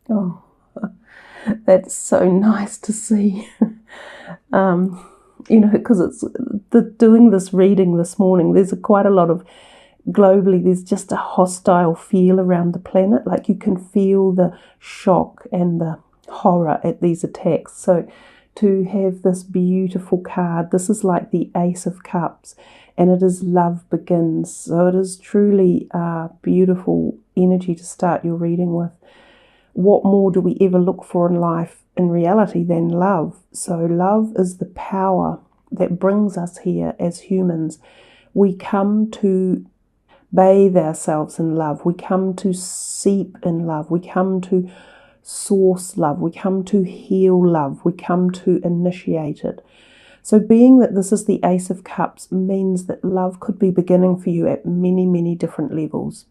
Oh, that's so nice to see. Because it's doing this reading this morning, there's quite a lot of, globally, there's just a hostile feel around the planet. Like you can feel the shock and the horror at these attacks. So to have this beautiful card, this is like the Ace of Cups, and it is love begins. So it is truly a beautiful energy to start your reading with. What more do we ever look for in life, in reality, than love? So love is the power that brings us here as humans. We come to bathe ourselves in love. We come to seep in love. We come to source love. We come to heal love. We come to initiate it. So being that this is the Ace of Cups means that love could be beginning for you at many, many different levels.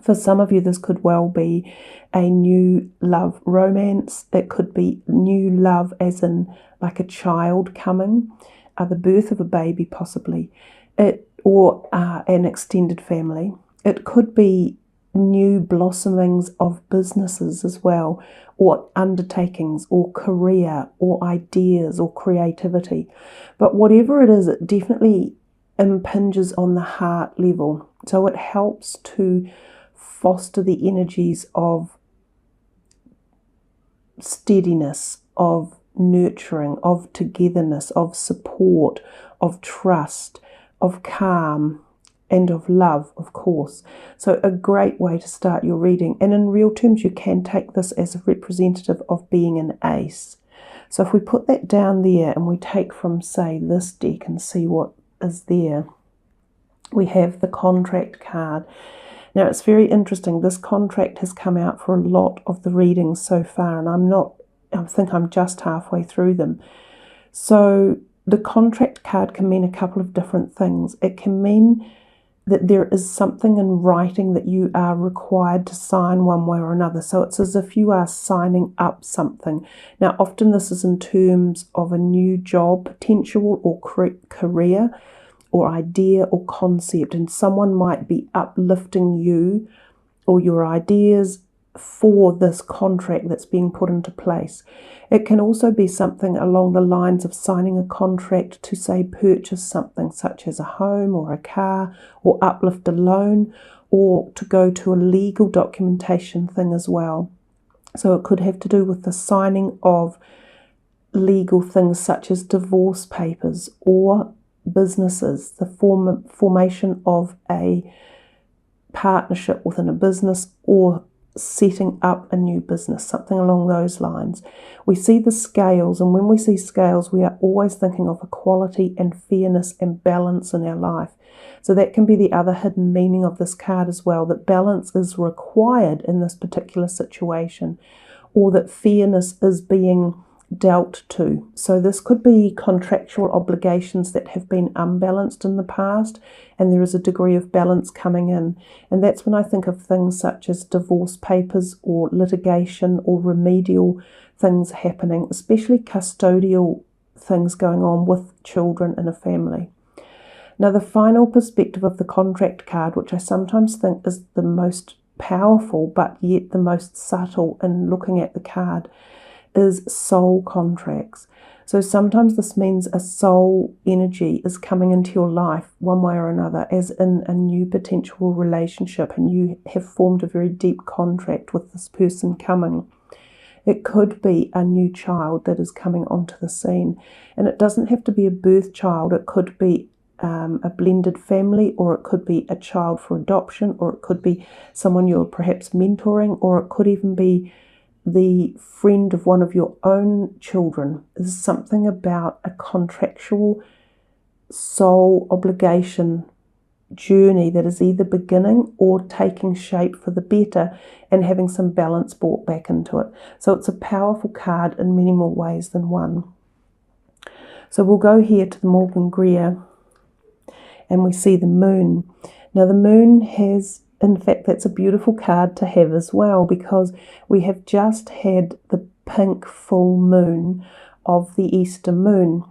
For some of you, this could well be a new love romance. It could be new love as in like a child coming, the birth of a baby possibly, or an extended family. It could be new blossomings of businesses as well, or undertakings, or career, or ideas, or creativity. But whatever it is, it definitely impinges on the heart level. So it helps to foster the energies of steadiness, of nurturing, of togetherness, of support, of trust, of calm, and of love, of course. So a great way to start your reading. And in real terms, you can take this as a representative of being an ace. So if we put that down there and we take from, say, this deck and see what is there, we have the contract card. Now, it's very interesting. This contract has come out for a lot of the readings so far, and I think I'm just halfway through them. So the contract card can mean a couple of different things. It can mean that there is something in writing that you are required to sign one way or another. So it's as if you are signing up something. Now, often this is in terms of a new job potential or career, or idea or concept, and someone might be uplifting you or your ideas for this contract that's being put into place. It can also be something along the lines of signing a contract to, say, purchase something such as a home or a car, or uplift a loan, or to go to a legal documentation thing as well. So it could have to do with the signing of legal things such as divorce papers, or businesses, the formation of a partnership within a business, or setting up a new business, something along those lines. We see the scales, and when we see scales, we are always thinking of equality and fairness and balance in our life. So that can be the other hidden meaning of this card as well, that balance is required in this particular situation, or that fairness is being dealt to. So this could be contractual obligations that have been unbalanced in the past, and there is a degree of balance coming in. And that's when I think of things such as divorce papers, or litigation, or remedial things happening, especially custodial things going on with children in a family. Now, the final perspective of the contract card, which I sometimes think is the most powerful but yet the most subtle in looking at the card, is soul contracts. So sometimes this means a soul energy is coming into your life one way or another, as in a new potential relationship, and you have formed a very deep contract with this person coming. It could be a new child that is coming onto the scene, and it doesn't have to be a birth child. It could be a blended family, or it could be a child for adoption, or it could be someone you're perhaps mentoring, or it could even be the friend of one of your own children. There's something about a contractual soul obligation journey that is either beginning or taking shape for the better, and having some balance brought back into it. So it's a powerful card in many more ways than one. So we'll go here to the Morgan Greer, and we see the moon. Now the moon has, in fact, that's a beautiful card to have as well, because we have just had the pink full moon of the Easter moon.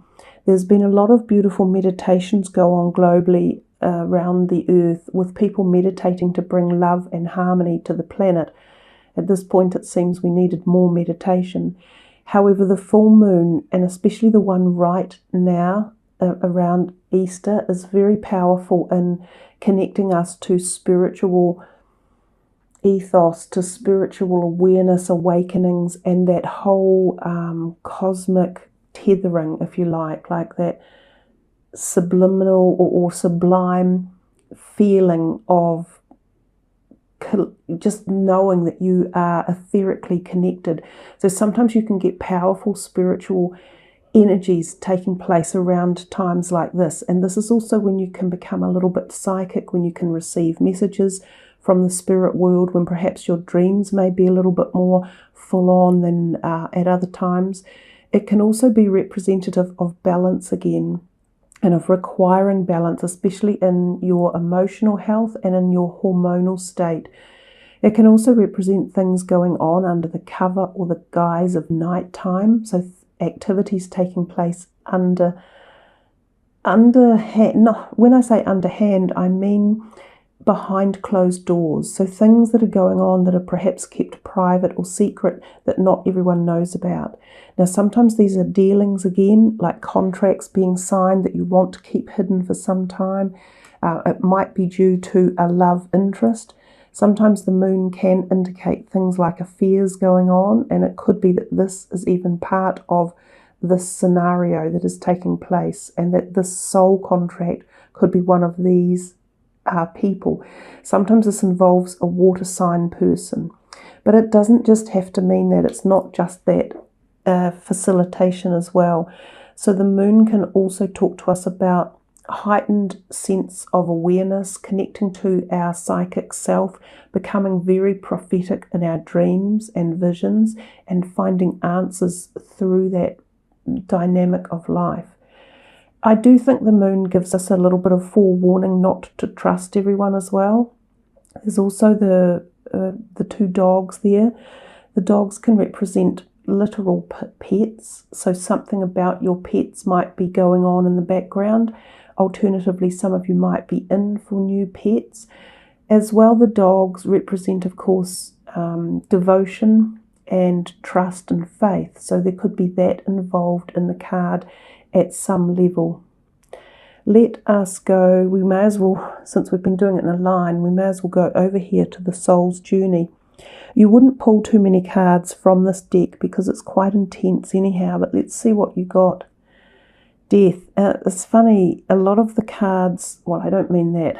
There's been a lot of beautiful meditations go on globally around the earth, with people meditating to bring love and harmony to the planet. At this point, it seems we needed more meditation. However, the full moon, and especially the one right now around Easter, is very powerful in connecting us to spiritual ethos, to spiritual awareness, awakenings, and that whole cosmic tethering, if you like that subliminal or sublime feeling of just knowing that you are etherically connected. So sometimes you can get powerful spiritual energies taking place around times like this. And this is also when you can become a little bit psychic, when you can receive messages from the spirit world, when perhaps your dreams may be a little bit more full on than at other times. It can also be representative of balance again, and of requiring balance, especially in your emotional health and in your hormonal state. It can also represent things going on under the cover or the guise of nighttime, so activities taking place underhand. No, when I say underhand, I mean behind closed doors. So things that are going on that are perhaps kept private or secret that not everyone knows about. Now, sometimes these are dealings again, like contracts being signed that you want to keep hidden for some time. It might be due to a love interest. Sometimes the moon can indicate things like affairs going on, and it could be that this is even part of this scenario that is taking place, and that this soul contract could be one of these people. Sometimes this involves a water sign person, but it doesn't just have to mean that. It's not just that facilitation as well. So the moon can also talk to us about heightened sense of awareness, connecting to our psychic self, becoming very prophetic in our dreams and visions, and finding answers through that dynamic of life. I do think the moon gives us a little bit of forewarning not to trust everyone as well. There's also the two dogs there. The dogs can represent literal pets, so something about your pets might be going on in the background. Alternatively, some of you might be in for new pets. As well, the dogs represent, of course, devotion and trust and faith. So there could be that involved in the card at some level. Let us go, we may as well, since we've been doing it in a line, we may as well go over here to the soul's journey. You wouldn't pull too many cards from this deck because it's quite intense anyhow, but let's see what you got. Death. It's funny, a lot of the cards, well, I don't mean that,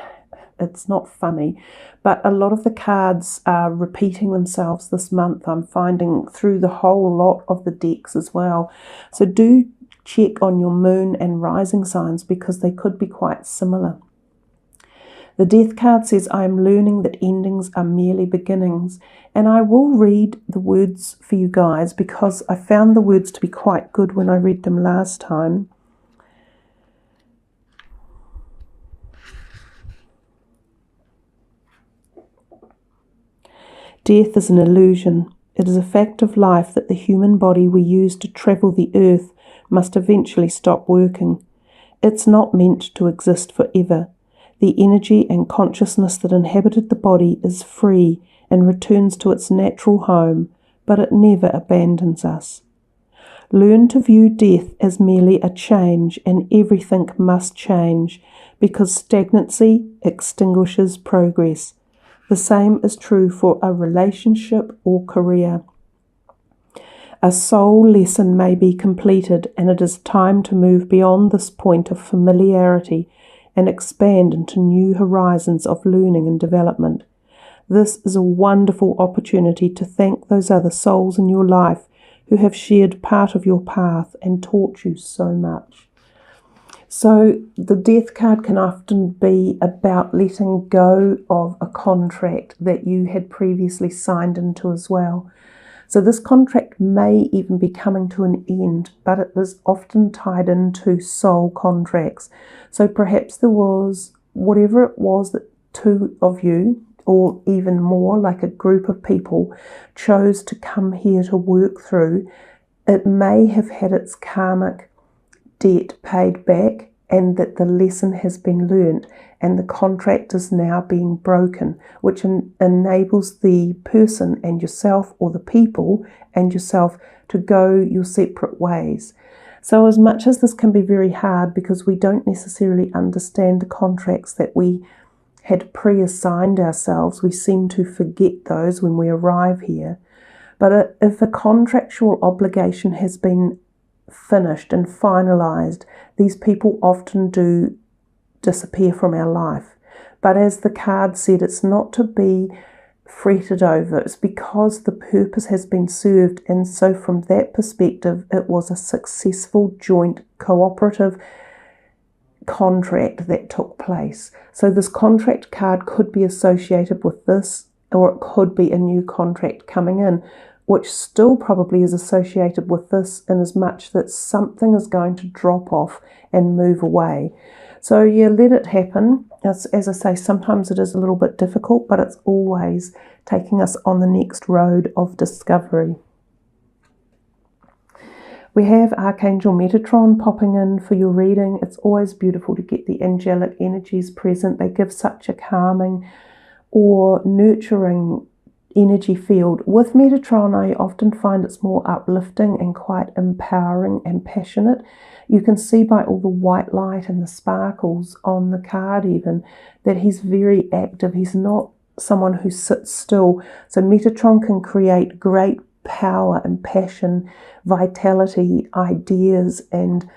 it's not funny, but a lot of the cards are repeating themselves this month, I'm finding, through the whole lot of the decks as well. So do check on your moon and rising signs because they could be quite similar. The Death card says, I am learning that endings are merely beginnings. And I will read the words for you guys because I found the words to be quite good when I read them last time. Death is an illusion. It is a fact of life that the human body we use to travel the earth must eventually stop working. It's not meant to exist forever. The energy and consciousness that inhabited the body is free and returns to its natural home, but it never abandons us. Learn to view death as merely a change, and everything must change, because stagnancy extinguishes progress. The same is true for a relationship or career. A soul lesson may be completed, and it is time to move beyond this point of familiarity and expand into new horizons of learning and development. This is a wonderful opportunity to thank those other souls in your life who have shared part of your path and taught you so much. So the Death card can often be about letting go of a contract that you had previously signed into as well. So this contract may even be coming to an end, but it is often tied into soul contracts. So perhaps there was, whatever it was that two of you, or even more, like a group of people, chose to come here to work through, it may have had its karmic debt paid back, and that the lesson has been learnt and the contract is now being broken, which enables the person and yourself, or the people and yourself, to go your separate ways. So as much as this can be very hard because we don't necessarily understand the contracts that we had pre-assigned ourselves, we seem to forget those when we arrive here. But if a contractual obligation has been finished and finalised, these people often do disappear from our life. But as the card said, it's not to be fretted over. It's because the purpose has been served, and so from that perspective it was a successful joint cooperative contract that took place. So this contract card could be associated with this, or it could be a new contract coming in, which still probably is associated with this, in as much that something is going to drop off and move away. So yeah, let it happen. As I say, sometimes it is a little bit difficult, but it's always taking us on the next road of discovery. We have Archangel Metatron popping in for your reading. It's always beautiful to get the angelic energies present. They give such a calming or nurturing energy field. With Metatron, I often find it's more uplifting and quite empowering and passionate. You can see by all the white light and the sparkles on the card even that he's very active. He's not someone who sits still. So Metatron can create great power and passion, vitality, ideas, and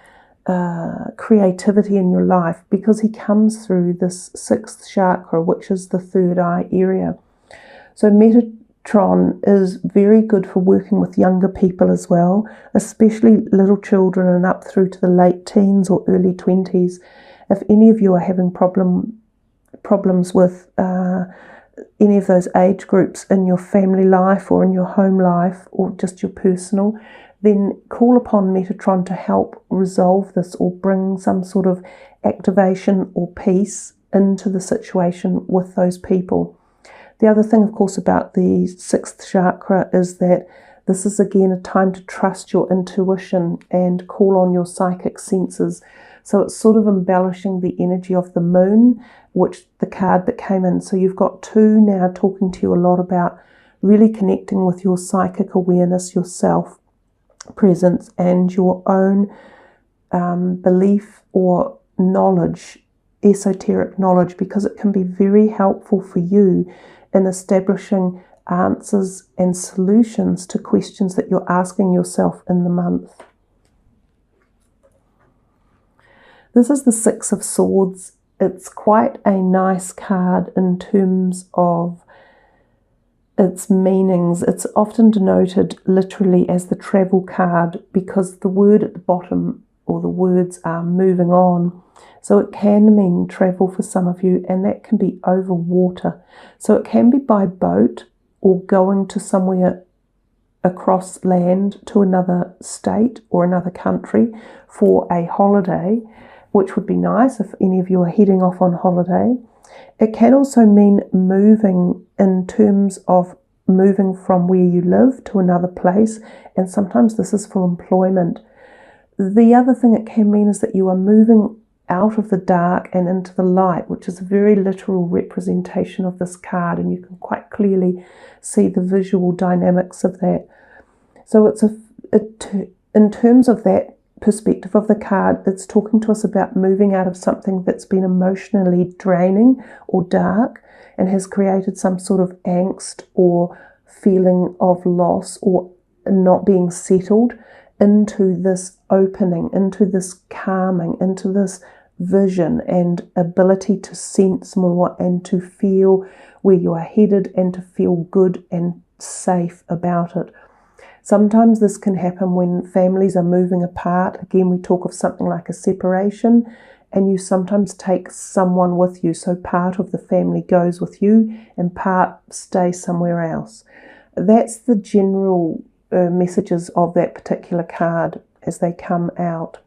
creativity in your life, because he comes through this sixth chakra, which is the third eye area. So Metatron is very good for working with younger people as well, especially little children and up through to the late teens or early 20s. If any of you are having problems with any of those age groups in your family life or in your home life or just your personal, then call upon Metatron to help resolve this or bring some sort of activation or peace into the situation with those people. The other thing, of course, about the sixth chakra is that this is again a time to trust your intuition and call on your psychic senses. So it's sort of embellishing the energy of the moon, which the card that came in. So you've got two now talking to you a lot about really connecting with your psychic awareness, your self presence, and your own belief or knowledge, esoteric knowledge, because it can be very helpful for you in establishing answers and solutions to questions that you're asking yourself in the month. This is the Six of Swords. It's quite a nice card in terms of its meanings. It's often denoted literally as the travel card because the word at the bottom, or the words, are moving on. So it can mean travel for some of you, and that can be over water. So it can be by boat or going to somewhere across land to another state or another country for a holiday, which would be nice if any of you are heading off on holiday. It can also mean moving in terms of moving from where you live to another place, and sometimes this is for employment. The other thing it can mean is that you are moving out of the dark and into the light, which is a very literal representation of this card, and you can quite clearly see the visual dynamics of that. So in terms of that perspective of the card, it's talking to us about moving out of something that's been emotionally draining or dark and has created some sort of angst or feeling of loss or not being settled, into this opening, into this calming, into this vision and ability to sense more and to feel where you are headed and to feel good and safe about it. Sometimes this can happen when families are moving apart. Again, we talk of something like a separation, and you sometimes take someone with you. So part of the family goes with you and part stays somewhere else. That's the general messages of that particular card as they come out.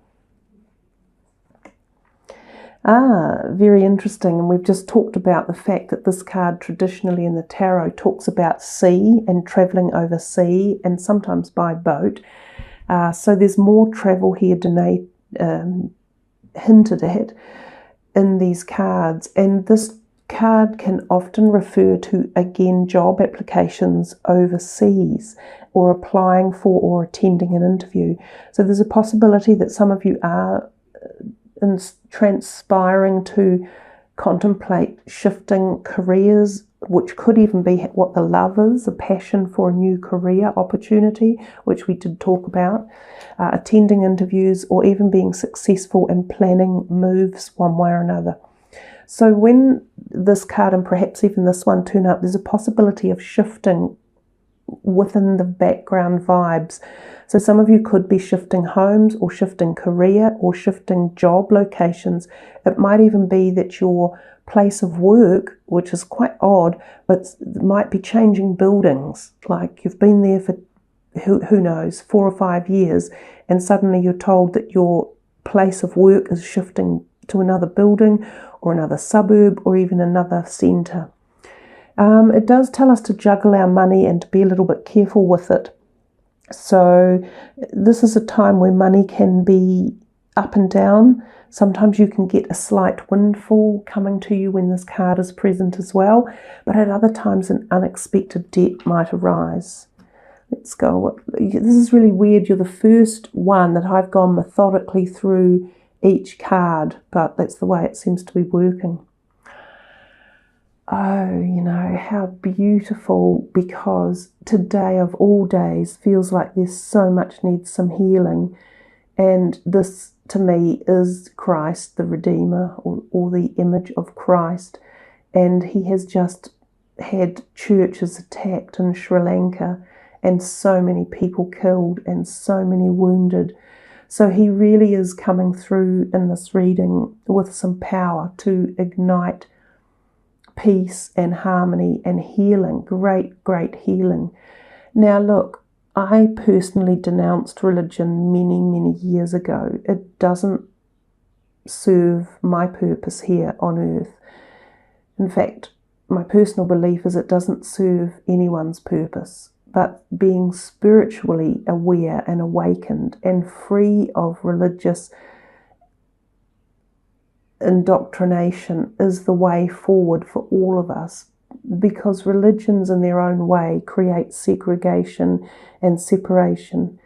Very interesting. And we've just talked about the fact that this card traditionally in the tarot talks about sea and traveling over sea and sometimes by boat. So there's more travel here hinted at in these cards. And this card can often refer to, again, job applications overseas, or applying for or attending an interview. So there's a possibility that some of you are transpiring to contemplate shifting careers, which could even be what the love is, a passion for a new career opportunity, which we did talk about, attending interviews, or even being successful in planning moves one way or another. So when this card, and perhaps even this one, turn up, there's a possibility of shifting within the background vibes. So some of you could be shifting homes, or shifting career, or shifting job locations. It might even be that your place of work, which is quite odd, but it might be changing buildings. Like you've been there for, who knows, 4 or 5 years, and suddenly you're told that your place of work is shifting to another building, or another suburb, or even another centre. It does tell us to juggle our money and to be a little bit careful with it. So this is a time where money can be up and down. Sometimes you can get a slight windfall coming to you when this card is present as well, but at other times an unexpected debt might arise. Let's go. This is really weird. You're the first one that I've gone methodically through each card, but that's the way it seems to be working. Oh, you know, how beautiful, because today of all days feels like there's so much needs some healing. And this, to me, is Christ, the Redeemer, or the image of Christ. And he has just had churches attacked in Sri Lanka, and so many people killed, and so many wounded. So he really is coming through in this reading with some power to ignite peace and harmony and healing, great healing. Now look, I personally denounced religion many years ago. It doesn't serve my purpose here on earth. In fact, my personal belief is it doesn't serve anyone's purpose. But being spiritually aware and awakened and free of religious indoctrination is the way forward for all of us, because religions in their own way create segregation and separation.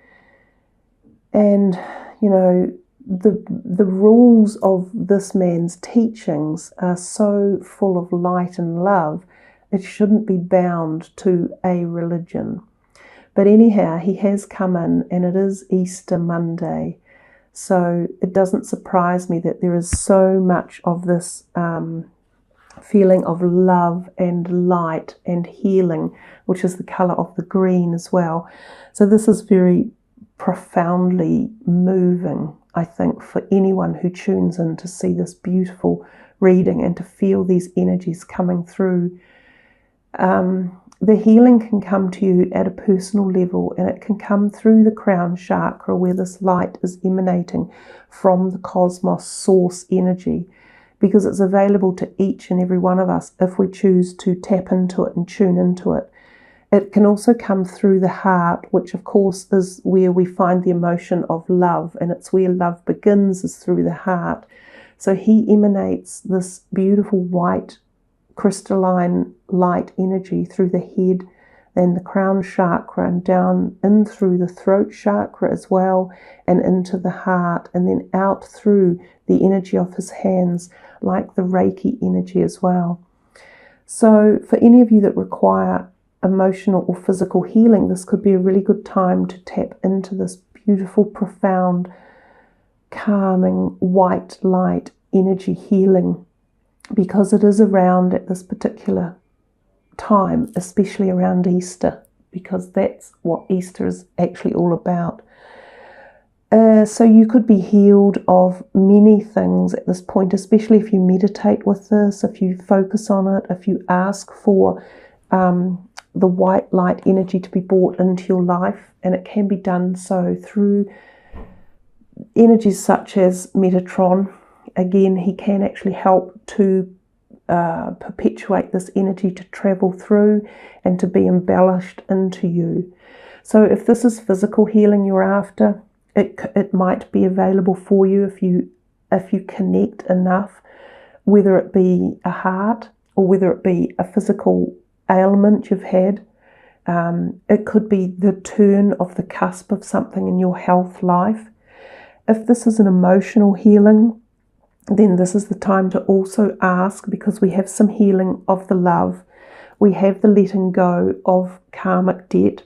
And, you know, the rules of this man's teachings are so full of light and love, it shouldn't be bound to a religion. But anyhow, he has come in, and it is Easter Monday. So it doesn't surprise me that there is so much of this feeling of love and light and healing, which is the colour of the green as well. So this is very profoundly moving, I think, for anyone who tunes in to see this beautiful reading and to feel these energies coming through. The healing can come to you at a personal level, and it can come through the crown chakra, where this light is emanating from the cosmos source energy, because it's available to each and every one of us if we choose to tap into it and tune into it. It can also come through the heart, which of course is where we find the emotion of love, and it's where love begins, is through the heart. So he emanates this beautiful white crystalline light energy through the head, then the crown chakra, and down in through the throat chakra as well, and into the heart, and then out through the energy of his hands, like the Reiki energy as well. So for any of you that require emotional or physical healing, this could be a really good time to tap into this beautiful, profound, calming, white light energy healing, because it is around at this particular time, especially around Easter, because that's what Easter is actually all about. So you could be healed of many things at this point, especially if you meditate with this, if you focus on it, if you ask for the white light energy to be brought into your life. And it can be done so through energies such as Metatron. Again, he can actually help to perpetuate this energy to travel through and to be embellished into you. So if this is physical healing you're after, it might be available for you if you if you connect enough, whether it be a heart or whether it be a physical ailment you've had. It could be the turn of the cusp of something in your health life. If this is an emotional healing, then this is the time to also ask, because we have some healing of the love. We have the letting go of karmic debt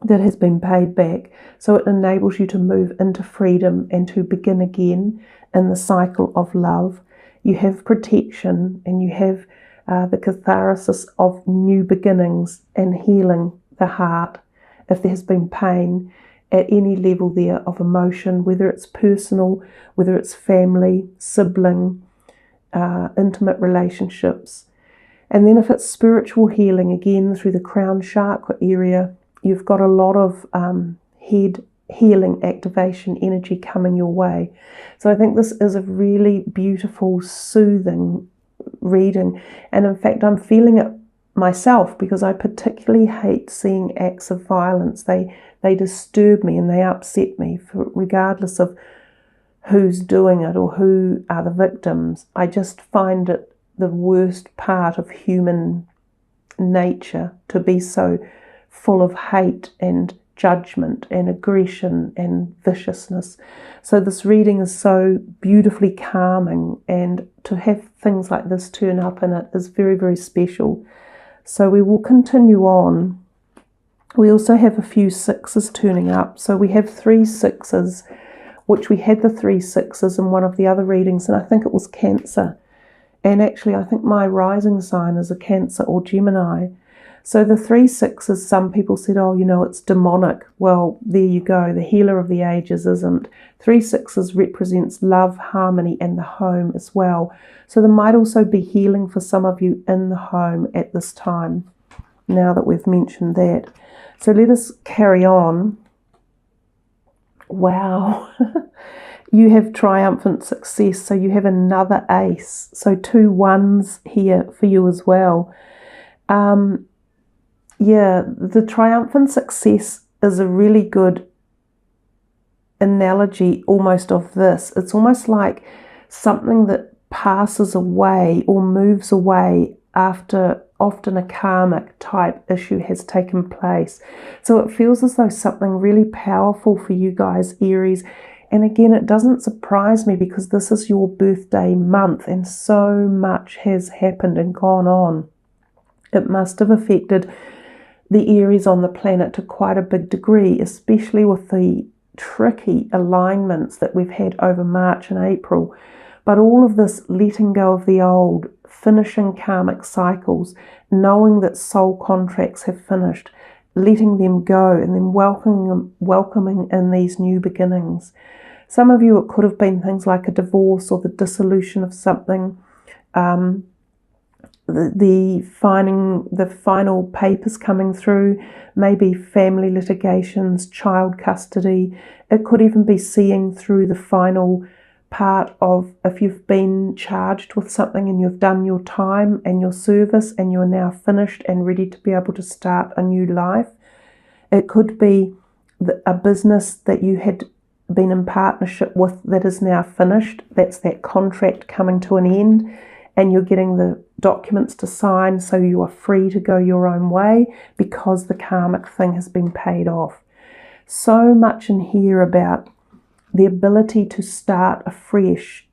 that has been paid back. So it enables you to move into freedom and to begin again in the cycle of love. You have protection, and you have the catharsis of new beginnings and healing the heart. If there has been pain at any level there of emotion, whether it's personal, whether it's family, sibling, intimate relationships. And then if it's spiritual healing, again through the crown chakra area, you've got a lot of head healing activation energy coming your way. So I think this is a really beautiful, soothing reading. And in fact, I'm feeling it myself, because I particularly hate seeing acts of violence. They disturb me and they upset me, regardless of who's doing it or who are the victims. I just find it the worst part of human nature to be so full of hate and judgment and aggression and viciousness. So this reading is so beautifully calming, and to have things like this turn up in it is very, very special. So we will continue on. We also have a few sixes turning up. So we have 3 sixes, which we had the 3 sixes in one of the other readings, and I think it was Cancer. And actually, I think my rising sign is a Cancer or Gemini. So the 3 sixes, some people said, oh, it's demonic. Well, there you go. The healer of the ages isn't. 3 sixes represents love, harmony, and the home as well. So there might also be healing for some of you in the home at this time, now that we've mentioned that. So let us carry on. Wow. You have triumphant success. So you have another ace. So 2 1s here for you as well. Yeah, the triumphant success is a really good analogy almost of this. It's almost like something that passes away or moves away after often a karmic type issue has taken place. So it feels as though something really powerful for you guys, Aries. And again, it doesn't surprise me, because this is your birthday month and so much has happened and gone on. It must have affected the Aries on the planet to quite a big degree, especially with the tricky alignments that we've had over March and April. But all of this letting go of the old, finishing karmic cycles, knowing that soul contracts have finished, letting them go, and then welcoming in these new beginnings. Some of you, it could have been things like a divorce or the dissolution of something, the final papers coming through, maybe family litigations, child custody. It could even be seeing through the final part of, if you've been charged with something and you've done your time and your service and you're now finished and ready to be able to start a new life. It could be a business that you had been in partnership with that is now finished. That's that contract coming to an end, and you're getting the documents to sign, so you are free to go your own way because the karmic thing has been paid off. So much in here about the ability to start afresh.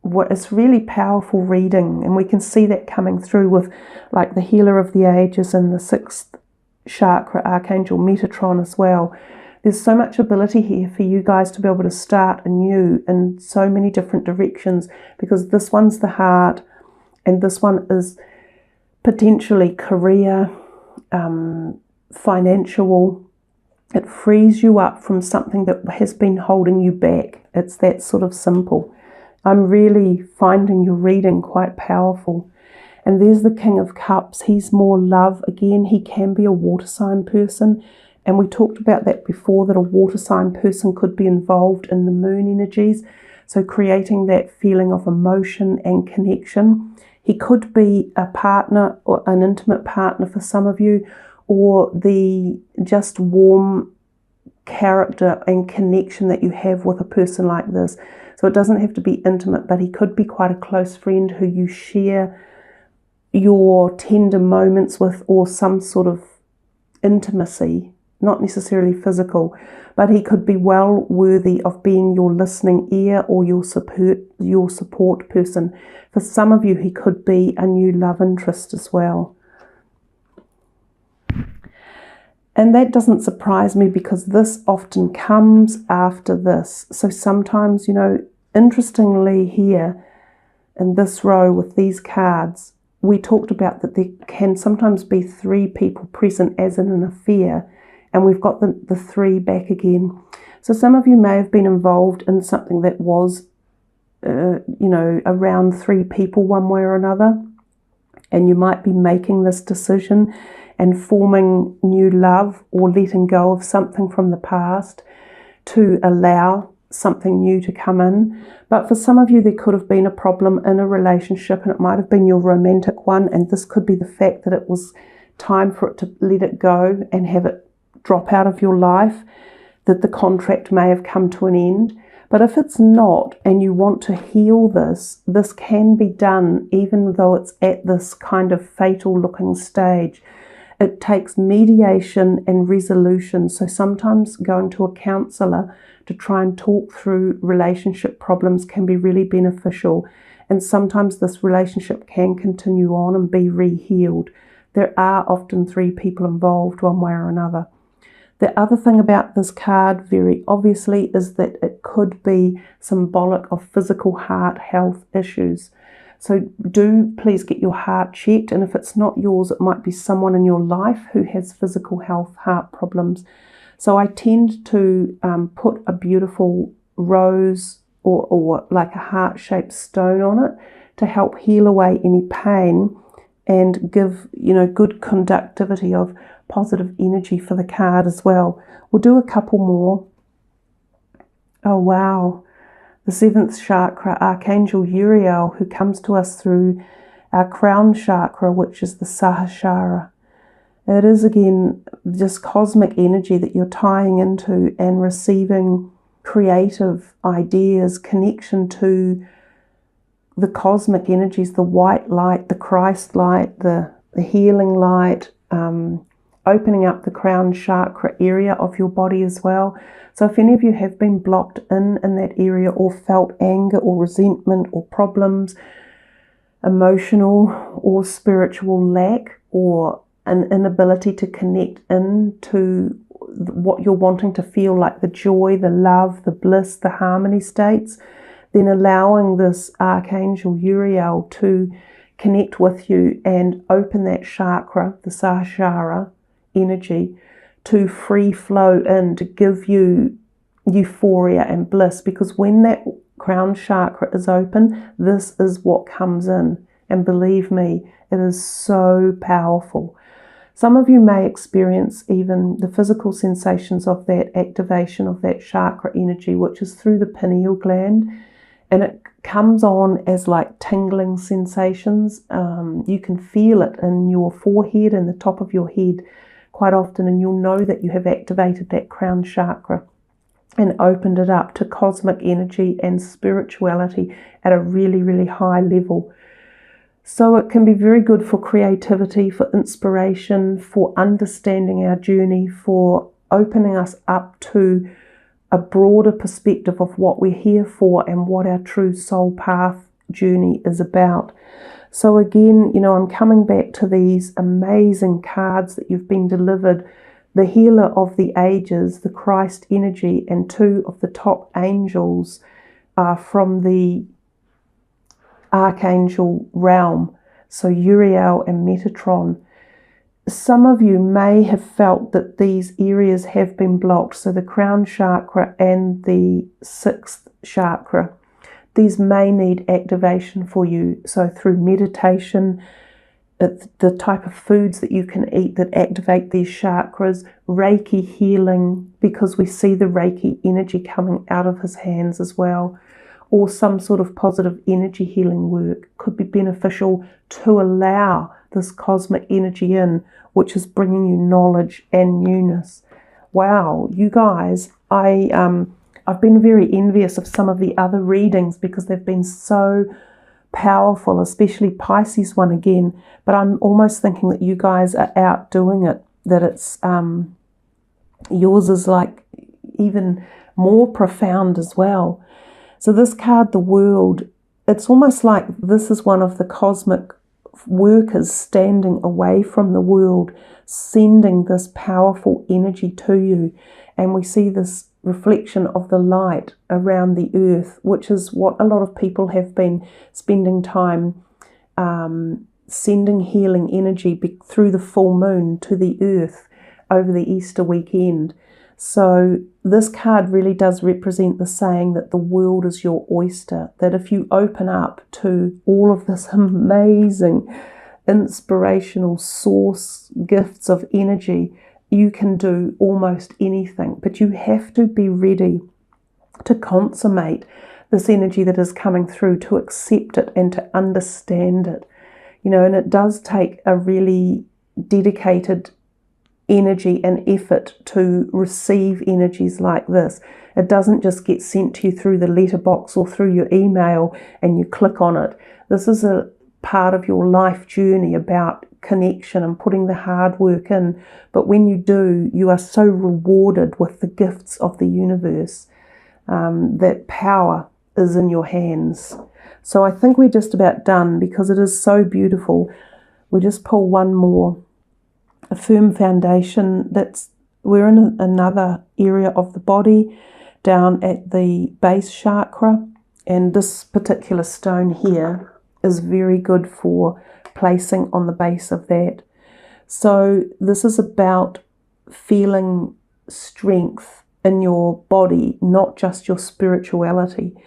It's really powerful reading, and we can see that coming through with like the healer of the ages and the 6th chakra, Archangel Metatron as well. There's so much ability here for you guys to be able to start anew in so many different directions, because this one's the heart and this one is potentially career, financial. It frees you up from something that has been holding you back. It's that sort of simple. I'm really finding your reading quite powerful. And there's the King of Cups. He's more love. Again, he can be a water sign person. And we talked about that before, that a water sign person could be involved in the moon energies. So creating that feeling of emotion and connection. He could be a partner or an intimate partner for some of you, or the just warm character and connection that you have with a person like this. So it doesn't have to be intimate, but he could be quite a close friend who you share your tender moments with, or some sort of intimacy, not necessarily physical, but he could be well worthy of being your listening ear or your support person. For some of you, he could be a new love interest as well. And that doesn't surprise me, because this often comes after this. So sometimes, interestingly here in this row with these cards, we talked about that there can sometimes be 3 people present as in an affair, and we've got the 3 back again. So some of you may have been involved in something that was, around 3 people one way or another, and you might be making this decision and forming new love, or letting go of something from the past to allow something new to come in. But for some of you, there could have been a problem in a relationship, and it might have been your romantic one, and this could be the fact that it was time for it to let it go and have it drop out of your life, that the contract may have come to an end. But if it's not, and you want to heal this can be done even though it's at this kind of fatal looking stage. It takes mediation and resolution. So sometimes going to a counsellor to try and talk through relationship problems can be really beneficial. And sometimes this relationship can continue on and be re-healed. There are often 3 people involved one way or another. The other thing about this card, very obviously, is that it could be symbolic of physical heart health issues. So do please get your heart checked, and if it's not yours, it might be someone in your life who has physical health heart problems. So I tend to put a beautiful rose or like a heart-shaped stone on it to help heal away any pain and give, good conductivity of positive energy for the card as well. We'll do a couple more. Oh, wow. The 7th chakra, Archangel Uriel, who comes to us through our crown chakra, which is the Sahasrara. It is, again, just cosmic energy that you're tying into and receiving creative ideas, connection to the cosmic energies, the white light, the Christ light, the healing light, opening up the crown chakra area of your body as well. So if any of you have been blocked in that area, or felt anger or resentment or problems, emotional or spiritual lack, or an inability to connect into what you're wanting to feel, like the joy, the love, the bliss, the harmony states, then allowing this Archangel Uriel to connect with you and open that chakra, the Sahasrara energy, to free flow in, to give you euphoria and bliss. Because when that crown chakra is open, this is what comes in. And believe me, it is so powerful. Some of you may experience even the physical sensations of that activation of that chakra energy, which is through the pineal gland. And it comes on as like tingling sensations. You can feel it in your forehead and the top of your head quite often, and you'll know that you have activated that crown chakra and opened it up to cosmic energy and spirituality at a really, really high level. So it can be very good for creativity, for inspiration, for understanding our journey, for opening us up to a broader perspective of what we're here for and what our true soul path journey is about. So again, I'm coming back to these amazing cards that you've been delivered. The Healer of the Ages, the Christ energy, and 2 of the top angels are from the Archangel realm. So Uriel and Metatron. Some of you may have felt that these areas have been blocked. So the crown chakra and the 6th chakra. These may need activation for you. So through meditation, the type of foods that you can eat that activate these chakras, Reiki healing, because we see the Reiki energy coming out of his hands as well, or some sort of positive energy healing work could be beneficial to allow this cosmic energy in, which is bringing you knowledge and newness. wow, you guys, I've been very envious of some of the other readings because they've been so powerful, especially Pisces one again. But I'm almost thinking that you guys are outdoing it, that it's yours is like even more profound as well. So this card, the World, it's almost like this is one of the cosmic workers standing away from the world, sending this powerful energy to you. And we see this reflection of the light around the earth, which is what a lot of people have been spending time sending healing energy through the full moon to the earth over the Easter weekend. So this card really does represent the saying that the world is your oyster, that if you open up to all of this amazing inspirational source gifts of energy, you can do almost anything. But you have to be ready to consummate this energy that is coming through, to accept it and to understand it. And it does take a really dedicated energy and effort to receive energies like this. It doesn't just get sent to you through the letterbox or through your email and you click on it. This is a part of your life journey about connection and putting the hard work in. But when you do, you are so rewarded with the gifts of the universe. That power is in your hands. So I think we're just about done because it is so beautiful. We just pull one more. A firm foundation. We're in another area of the body down at the base chakra, and this particular stone here is very good for placing on the base of that. So this is about feeling strength in your body, not just your spirituality,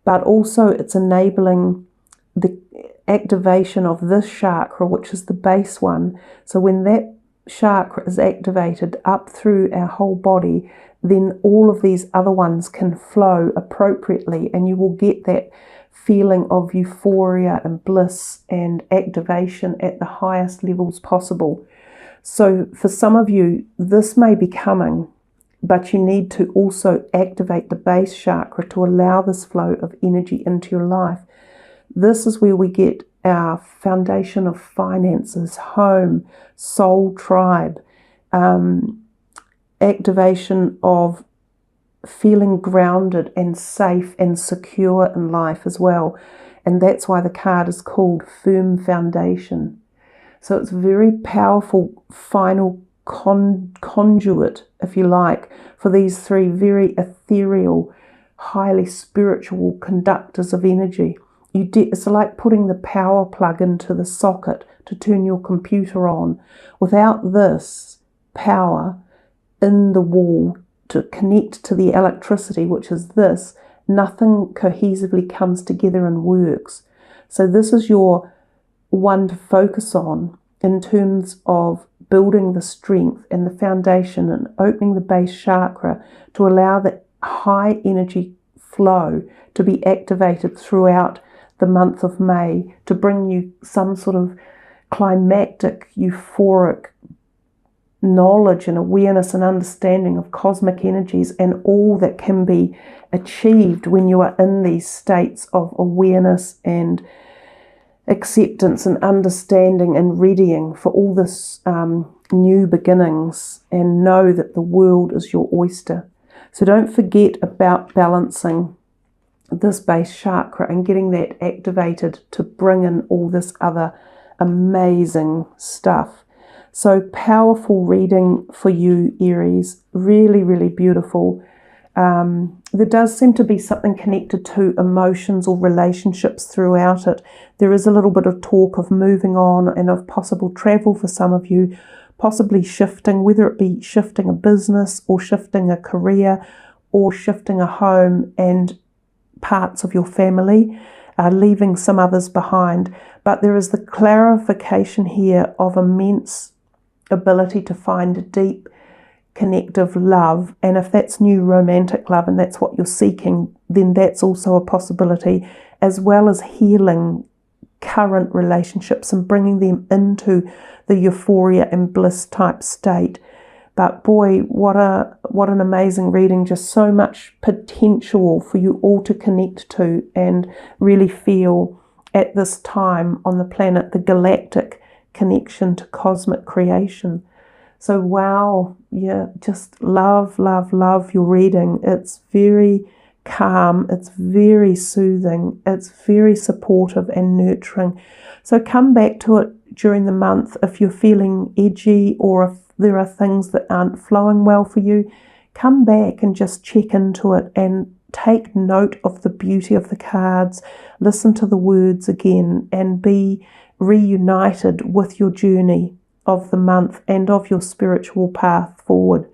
but also it's enabling the activation of this chakra, which is the base one. So when that chakra is activated up through our whole body, then all of these other ones can flow appropriately, and you will get that feeling of euphoria and bliss and activation at the highest levels possible. So for some of you, this may be coming, but you need to also activate the base chakra to allow this flow of energy into your life. This is where we get our foundation of finances, home, soul tribe, activation of feeling grounded and safe and secure in life as well. And that's why the card is called Firm Foundation. So it's a very powerful final conduit, if you like, for these three very ethereal, highly spiritual conductors of energy. It's like putting the power plug into the socket to turn your computer on. Without this power in the wall to connect to the electricity, which is this, nothing cohesively comes together and works. So this is your one to focus on in terms of building the strength and the foundation and opening the base chakra to allow the high energy flow to be activated throughout the month of May, to bring you some sort of climactic, euphoric knowledge and awareness and understanding of cosmic energies and all that can be achieved when you are in these states of awareness and acceptance and understanding and readying for all this new beginnings, and know that the world is your oyster. So don't forget about balancing this base chakra and getting that activated to bring in all this other amazing stuff. So powerful reading for you, Aries. Really, really beautiful. There does seem to be something connected to emotions or relationships throughout it. There is a little bit of talk of moving on and of possible travel for some of you, possibly shifting, whether it be shifting a business or shifting a career or shifting a home and parts of your family, leaving some others behind. But there is the clarification here of immense ability to find deep connective love, and if that's new romantic love and that's what you're seeking, then that's also a possibility, as well as healing current relationships and bringing them into the euphoria and bliss type state. But boy, what an amazing reading. Just so much potential for you all to connect to and really feel at this time on the planet, the galactic connection to cosmic creation. So wow, yeah, just love your reading. It's very calm, it's very soothing, it's very supportive and nurturing. So come back to it during the month if you're feeling edgy or if there are things that aren't flowing well for you. Come back and just check into it and take note of the beauty of the cards, listen to the words again, and be reunited with your journey of the month and of your spiritual path forward.